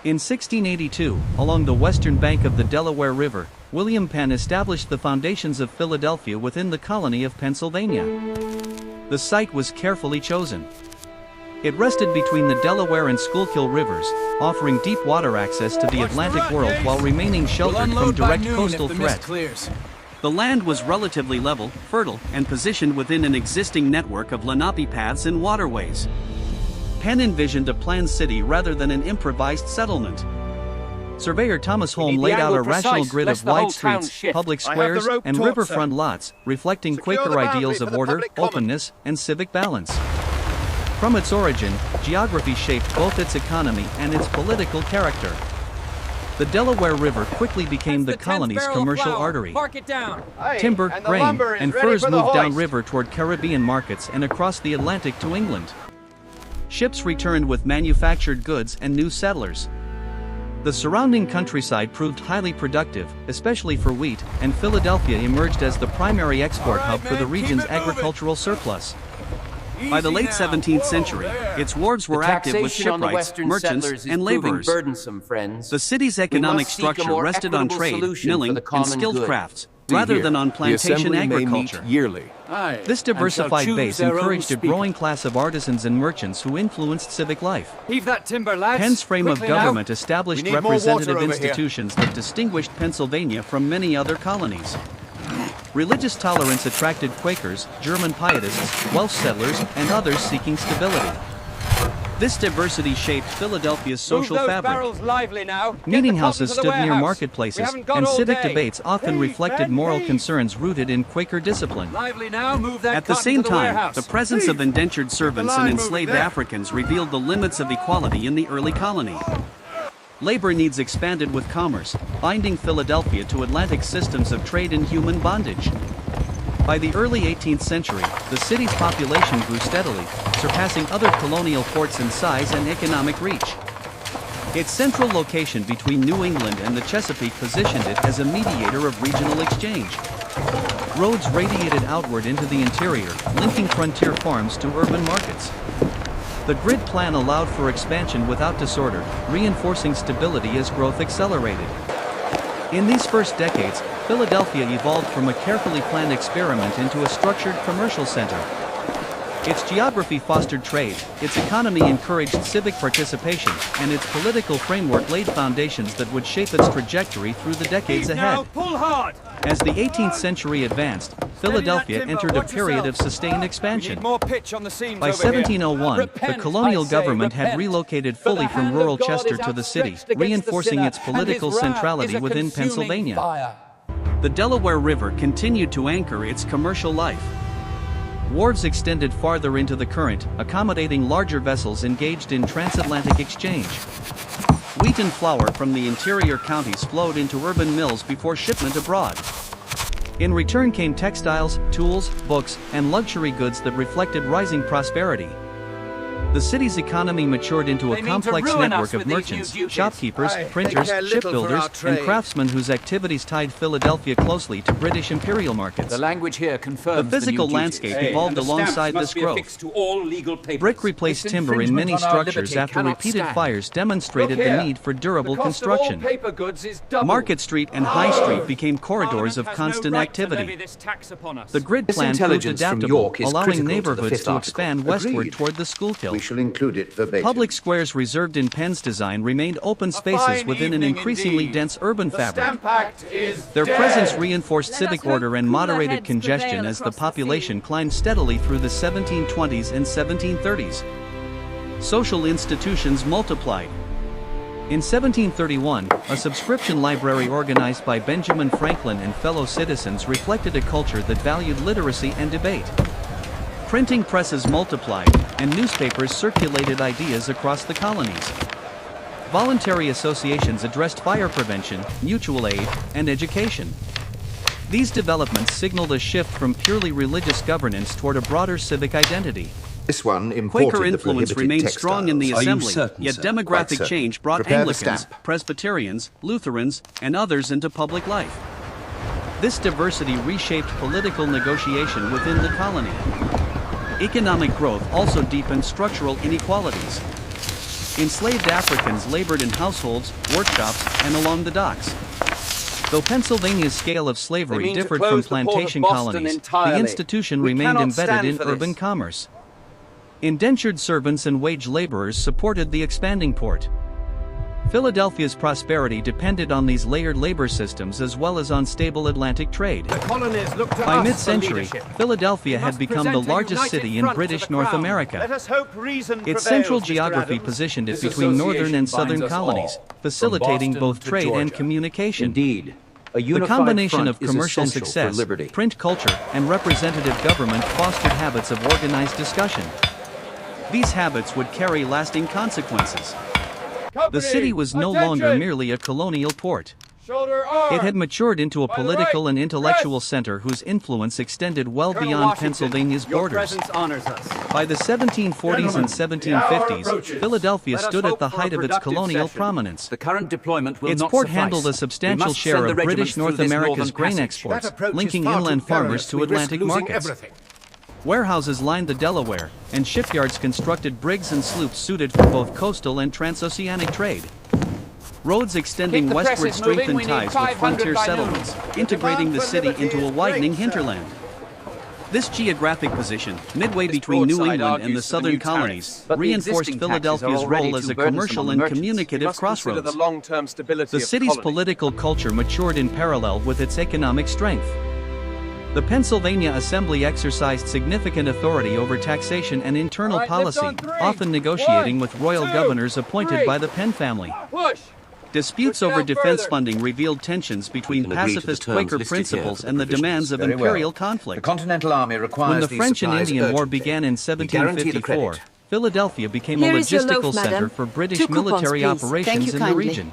In 1682, along the western bank of the Delaware River, William Penn established the foundations of Philadelphia within the colony of Pennsylvania. The site was carefully chosen. It rested between the Delaware and Schuylkill rivers, offering deep water access to the Atlantic world while remaining sheltered from direct coastal threat. The land was relatively level, fertile, and positioned within an existing network of Lenape paths and waterways. Penn envisioned a planned city rather than an improvised settlement. Surveyor Thomas Holm laid out a rational grid of wide streets, public squares, and riverfront lots, reflecting Quaker ideals of order, openness, and civic balance. From its origin, geography shaped both its economy and its political character. The Delaware River quickly became the colony's commercial artery. Timber, grain, and furs moved downriver toward Caribbean markets and across the Atlantic to England. Ships returned with manufactured goods and new settlers. The surrounding countryside proved highly productive, especially for wheat, and Philadelphia emerged as the primary export hub for the region's agricultural surplus. By the late 17th century, its wharves were active with shipwrights, merchants, and laborers. The city's economic structure rested on trade, milling, and skilled crafts, rather than on plantation agriculture. This diversified base encouraged a growing class of artisans and merchants who influenced civic life. Penn's frame of government established representative institutions that distinguished Pennsylvania from many other colonies. Religious tolerance attracted Quakers, German pietists, Welsh settlers, and others seeking stability. This diversity shaped Philadelphia's social fabric. Meeting houses stood near marketplaces, and civic debates often reflected moral concerns rooted in Quaker discipline. At the same time, the presence of indentured servants and enslaved Africans revealed the limits of equality in the early colony. Labor needs expanded with commerce, binding Philadelphia to Atlantic systems of trade and human bondage. By the early 18th century, the city's population grew steadily, surpassing other colonial ports in size and economic reach. Its central location between New England and the Chesapeake positioned it as a mediator of regional exchange. Roads radiated outward into the interior, linking frontier farms to urban markets. The grid plan allowed for expansion without disorder, reinforcing stability as growth accelerated. In these first decades, Philadelphia evolved from a carefully planned experiment into a structured commercial center. Its geography fostered trade, its economy encouraged civic participation, and its political framework laid foundations that would shape its trajectory through the decades ahead. As the 18th century advanced, Philadelphia entered a period of sustained expansion. By 1701, the colonial government had relocated fully from rural Chester to the city, reinforcing its political centrality within Pennsylvania. The Delaware River continued to anchor its commercial life. Wharves extended farther into the current, accommodating larger vessels engaged in transatlantic exchange. Wheat and flour from the interior counties flowed into urban mills before shipment abroad. In return came textiles, tools, books, and luxury goods that reflected rising prosperity. The city's economy matured into a complex network of merchants, shopkeepers, printers, shipbuilders, and craftsmen whose activities tied Philadelphia closely to British imperial markets. The language here confirms the physical landscape evolved alongside this growth. Brick replaced timber in many structures after repeated fires demonstrated the need for durable construction. Market Street and High Street became corridors of constant activity. The grid plan proved adaptable, allowing neighborhoods to expand westward toward the Schuylkill. Shall include it verbatim. Public squares reserved in Penn's design remained open spaces within an increasingly dense urban fabric. Their presence reinforced civic order and moderated congestion as the population climbed steadily through the 1720s and 1730s. Social institutions multiplied. In 1731, a subscription library organized by Benjamin Franklin and fellow citizens reflected a culture that valued literacy and debate. Printing presses multiplied, and newspapers circulated ideas across the colonies. Voluntary associations addressed fire prevention, mutual aid, and education. These developments signaled a shift from purely religious governance toward a broader civic identity. This one imported Quaker influence remained strong in the assembly, yet demographic change brought Anglicans, Presbyterians, Lutherans, and others into public life. This diversity reshaped political negotiation within the colony. Economic growth also deepened structural inequalities. Enslaved Africans labored in households, workshops, and along the docks. Though Pennsylvania's scale of slavery differed from plantation colonies, the institution remained embedded in urban commerce. Indentured servants and wage laborers supported the expanding port. Philadelphia's prosperity depended on these layered labor systems as well as on stable Atlantic trade. By mid-century, Philadelphia had become the largest city in British North America. Its central geography positioned it between northern and southern colonies, facilitating both trade and communication. Indeed, The combination of commercial success, print culture, and representative government fostered habits of organized discussion. These habits would carry lasting consequences. The city was no longer merely a colonial port. It had matured into a political and intellectual center whose influence extended well beyond Pennsylvania's borders. By the 1740s and 1750s, Philadelphia stood at the height of its colonial prominence. the current deployment will Its not port suffice. handled a We substantial must share send the of British regiments North through this America's northern grain passage. exports, linking inland farmers to Atlantic markets. Warehouses lined the Delaware, and shipyards constructed brigs and sloops suited for both coastal and transoceanic trade. Roads extending westward strengthened ties with frontier settlements, integrating the city into a widening hinterland. This geographic position, midway between New England and the southern colonies, reinforced Philadelphia's role as a commercial and communicative crossroads. The city's political culture matured in parallel with its economic strength. The Pennsylvania Assembly exercised significant authority over taxation and internal policy, often negotiating with royal governors appointed by the Penn family. Disputes over defense funding revealed tensions between pacifist Quaker principles and the demands of imperial The conflict. Continental Army requires When the these French and supplies Indian War urgently. began in We guarantee the 1754, credit. Philadelphia became a Here is your logistical loaf, center madam. for British 2 coupons, military please. Thank operations you in the kindly. region.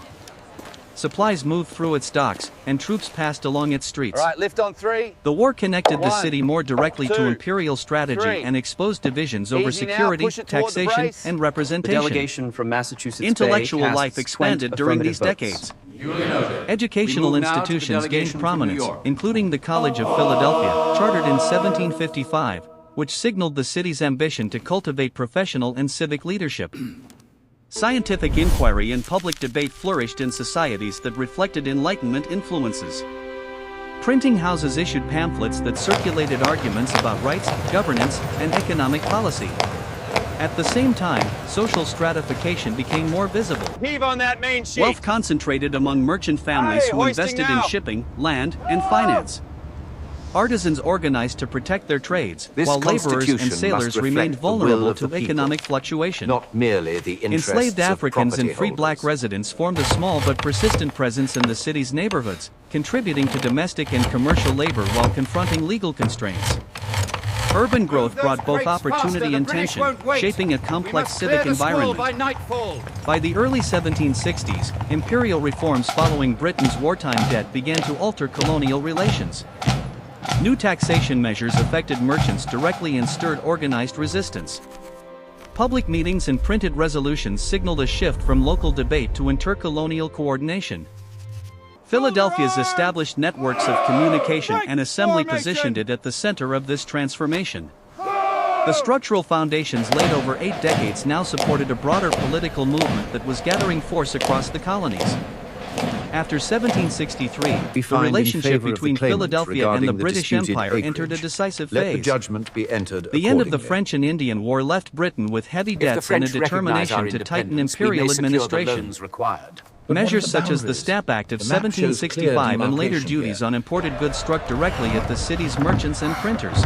Supplies moved through its docks, and troops passed along its streets. Lift on 3. The war connected the 1, city more directly to 2, imperial strategy 3. and exposed divisions over Easy now, security, push it toward the taxation, brace. and The representation. delegation from Massachusetts Bay Intellectual casts life expanded 20 during these affirmative votes. decades. Educational We move now to the institutions delegation gained from prominence, New York. including the College of Philadelphia, chartered in 1755, which signaled the city's ambition to cultivate professional and civic leadership. Scientific inquiry and public debate flourished in societies that reflected Enlightenment influences. Printing houses issued pamphlets that circulated arguments about rights, governance, and economic policy. At the same time, social stratification became more visible. Heave on that main sheet. Wealth concentrated among merchant families Aye, who hoisting invested in now. shipping, land, and finance. Artisans organized to protect their trades, This while laborers Constitution and must sailors reflect remained the will vulnerable of to the people, economic fluctuation. Not merely the interests Enslaved of Africans and property free black holders. residents formed a small but persistent presence in the city's neighborhoods, contributing to domestic and commercial labor while confronting legal constraints. Urban growth brought both opportunity and tension, shaping a complex civic environment. By the early 1760s, imperial reforms following Britain's wartime debt began to alter colonial relations. New taxation measures affected merchants directly and stirred organized resistance. Public meetings and printed resolutions signaled a shift from local debate to intercolonial coordination. Philadelphia's established networks of communication and assembly positioned it at the center of this transformation. The structural foundations laid over 8 decades now supported a broader political movement that was gathering force across the colonies. After 1763, the find in relationship favor of the between claimant Philadelphia and regarding the the British disputed Empire acreage. entered a decisive Let the phase. judgment be entered The end of the accordingly. French and Indian War left Britain with heavy debts and a determination to tighten imperial administration. Measures such as the Stamp Act of The map shows clear 1765 and later demarcation duties here. on imported goods struck directly at the city's merchants and printers.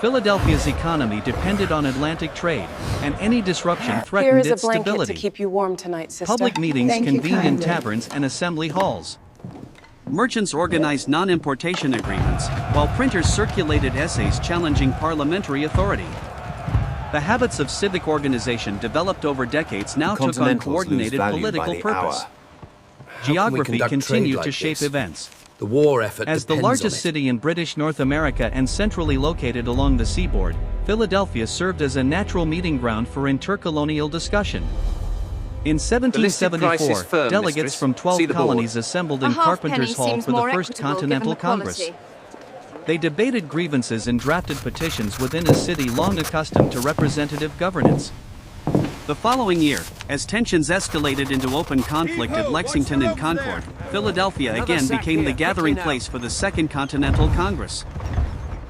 Philadelphia's economy depended on Atlantic trade, and any disruption Here threatened is a its blanket stability. to keep you warm tonight, sister. Public meetings Thank you convened in kindly. taverns and assembly halls. Merchants organized non-importation agreements, while printers circulated essays challenging parliamentary authority. The habits of civic organization developed over decades now took on Continentals lose coordinated value political by the purpose. hour. Geography conduct trade continued like to shape this? events. The war effort As the depends largest on it. city in British North America and centrally located along the seaboard, Philadelphia served as a natural meeting ground for intercolonial discussion. In price 1774, is firm, delegates mistress. from 12 See the board. colonies assembled A in halfpenny Carpenter's Hall seems for the more First equitable Continental given the Congress. quality. They debated grievances and drafted petitions within a city long accustomed to representative governance. The following year, as tensions escalated into open conflict at Lexington and Concord, Philadelphia again became the gathering place for the Second Continental Congress.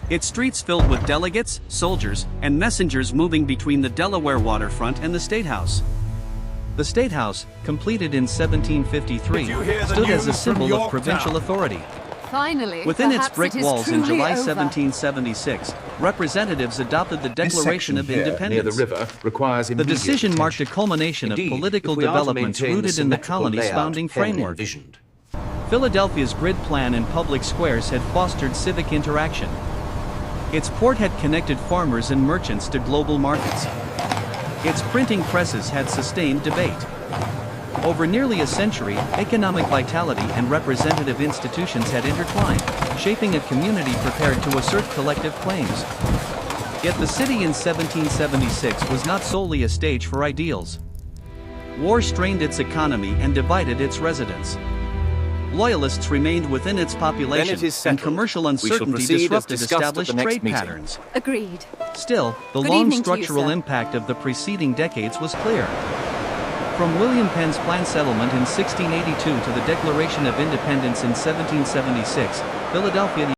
Its streets filled with delegates, soldiers, and messengers moving between the Delaware waterfront and the State House. The State House, completed in 1753, stood as a symbol of provincial authority. Finally, Within its perhaps brick it is walls in truly July over. 1776, representatives adopted the Declaration of Near the Independence. river requires The immediate decision marked a attention. culmination of Indeed, political if we are to developments maintain rooted in the symmetrical colony's layout founding Penn framework. envisioned. Philadelphia's grid plan and public squares had fostered civic interaction. Its port had connected farmers and merchants to global markets. Its printing presses had sustained debate. Over nearly a century, economic vitality and representative institutions had intertwined, shaping a community prepared to assert collective claims. Yet the city in 1776 was not solely a stage for ideals. War strained its economy and divided its residents. Loyalists remained within its population, Then it is and settled. commercial We shall uncertainty proceed as disrupted discussed at the established next trade meeting. patterns. Agreed. Still, the Good long evening to you, structural sir. impact of the preceding decades was clear. From William Penn's planned settlement in 1682 to the Declaration of Independence in 1776, Philadelphia